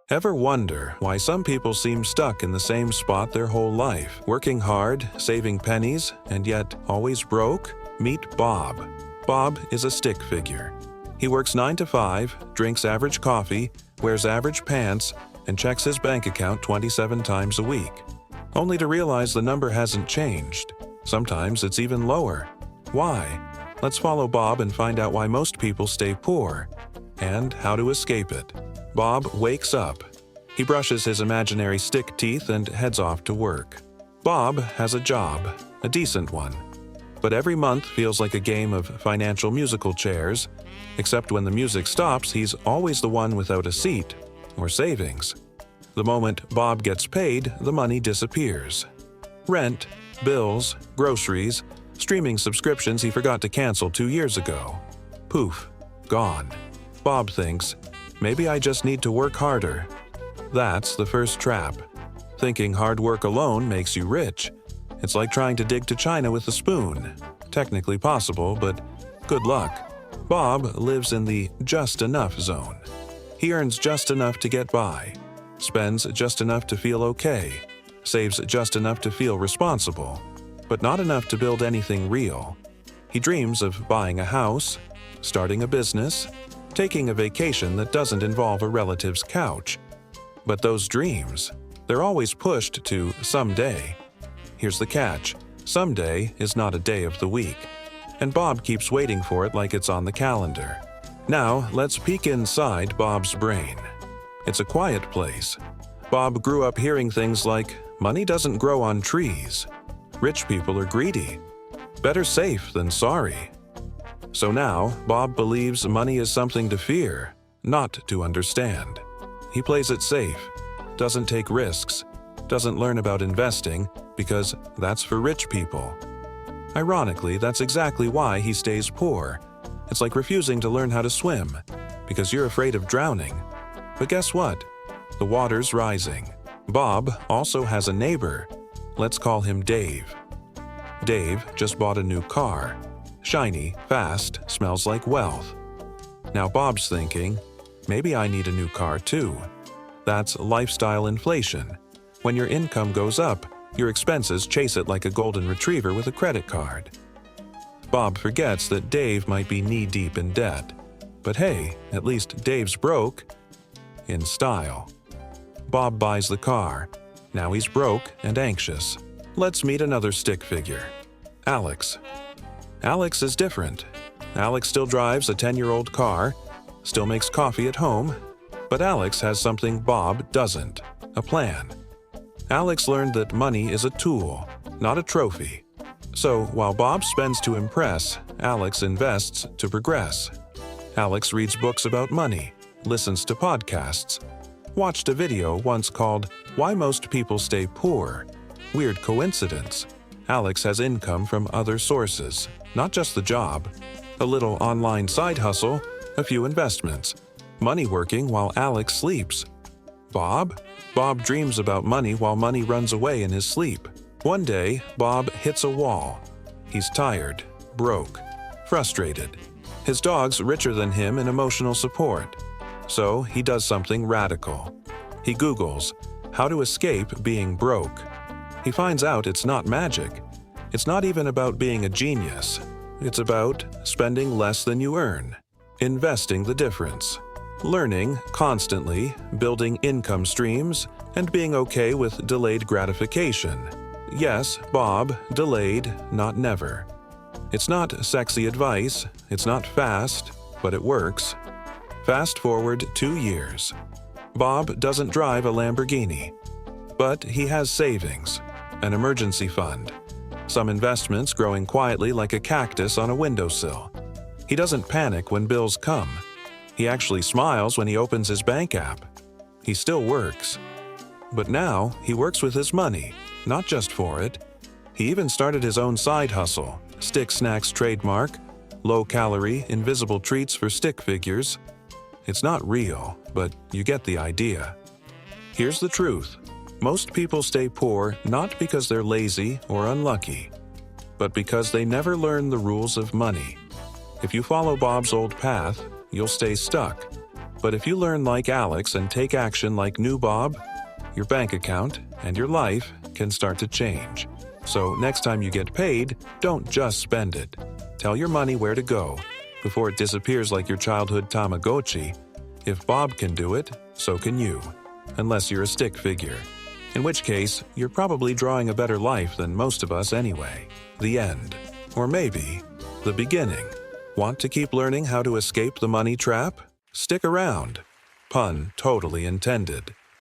Ever wonder why some people seem stuck in the same spot their whole life, working hard, saving pennies, and yet always broke? Meet Bob. Bob is a stick figure. He works 9 to 5, drinks average coffee, wears average pants, and checks his bank account 27 times a week, only to realize the number hasn't changed. Sometimes it's even lower. Why? Let's follow Bob and find out why most people stay poor, and how to escape it. Bob wakes up. He brushes his imaginary stick teeth and heads off to work. Bob has a job, a decent one. But every month feels like a game of financial musical chairs, except when the music stops, he's always the one without a seat or savings. The moment Bob gets paid, the money disappears. Rent, bills, groceries, streaming subscriptions he forgot to cancel 2 years ago. Poof, gone. Bob thinks, maybe I just need to work harder. That's the first trap. Thinking hard work alone makes you rich. It's like trying to dig to China with a spoon. Technically possible, but good luck. Bob lives in the just enough zone. He earns just enough to get by, spends just enough to feel okay, saves just enough to feel responsible, but not enough to build anything real. He dreams of buying a house, starting a business, taking a vacation that doesn't involve a relative's couch. But those dreams, they're always pushed to someday. Here's the catch. Someday is not a day of the week, and Bob keeps waiting for it like it's on the calendar. Now, let's peek inside Bob's brain. It's a quiet place. Bob grew up hearing things like, money doesn't grow on trees. Rich people are greedy. Better safe than sorry. So now, Bob believes money is something to fear, not to understand. He plays it safe, doesn't take risks, doesn't learn about investing, because that's for rich people. Ironically, that's exactly why he stays poor. It's like refusing to learn how to swim, because you're afraid of drowning. But guess what? The water's rising. Bob also has a neighbor. Let's call him Dave. Dave just bought a new car. Shiny, fast, smells like wealth. Now Bob's thinking, maybe I need a new car too. That's lifestyle inflation. When your income goes up, your expenses chase it like a golden retriever with a credit card. Bob forgets that Dave might be knee-deep in debt. But hey, at least Dave's broke. In style. Bob buys the car. Now he's broke and anxious. Let's meet another stick figure. Alex. Alex is different. Alex still drives a 10-year-old car, still makes coffee at home, but Alex has something Bob doesn't, a plan. Alex learned that money is a tool, not a trophy. So while Bob spends to impress, Alex invests to progress. Alex reads books about money, listens to podcasts, watched a video once called Why Most People Stay Poor. Weird coincidence. Alex has income from other sources, not just the job. A little online side hustle, a few investments. Money working while Alex sleeps. Bob? Bob dreams about money while money runs away in his sleep. One day, Bob hits a wall. He's tired, broke, frustrated. His dog's richer than him in emotional support. So he does something radical. He Googles, how to escape being broke. He finds out it's not magic. It's not even about being a genius. It's about spending less than you earn, investing the difference, learning constantly, building income streams, and being okay with delayed gratification. Yes, Bob, delayed, not never. It's not sexy advice, it's not fast, but it works. Fast forward 2 years. Bob doesn't drive a Lamborghini, but he has savings, an emergency fund, some investments growing quietly like a cactus on a windowsill. He doesn't panic when bills come. He actually smiles when he opens his bank app. He still works. But now he works with his money, not just for it. He even started his own side hustle, Stick Snacks trademark, low-calorie, invisible treats for stick figures. It's not real, but you get the idea. Here's the truth. Most people stay poor not because they're lazy or unlucky, but because they never learn the rules of money. If you follow Bob's old path, you'll stay stuck. But if you learn like Alex and take action like new Bob, your bank account and your life can start to change. So next time you get paid, don't just spend it. Tell your money where to go before it disappears like your childhood Tamagotchi. If Bob can do it, so can you. Unless you're a stick figure. In which case, you're probably drawing a better life than most of us anyway. The end. Or maybe, the beginning. Want to keep learning how to escape the money trap? Stick around. Pun totally intended.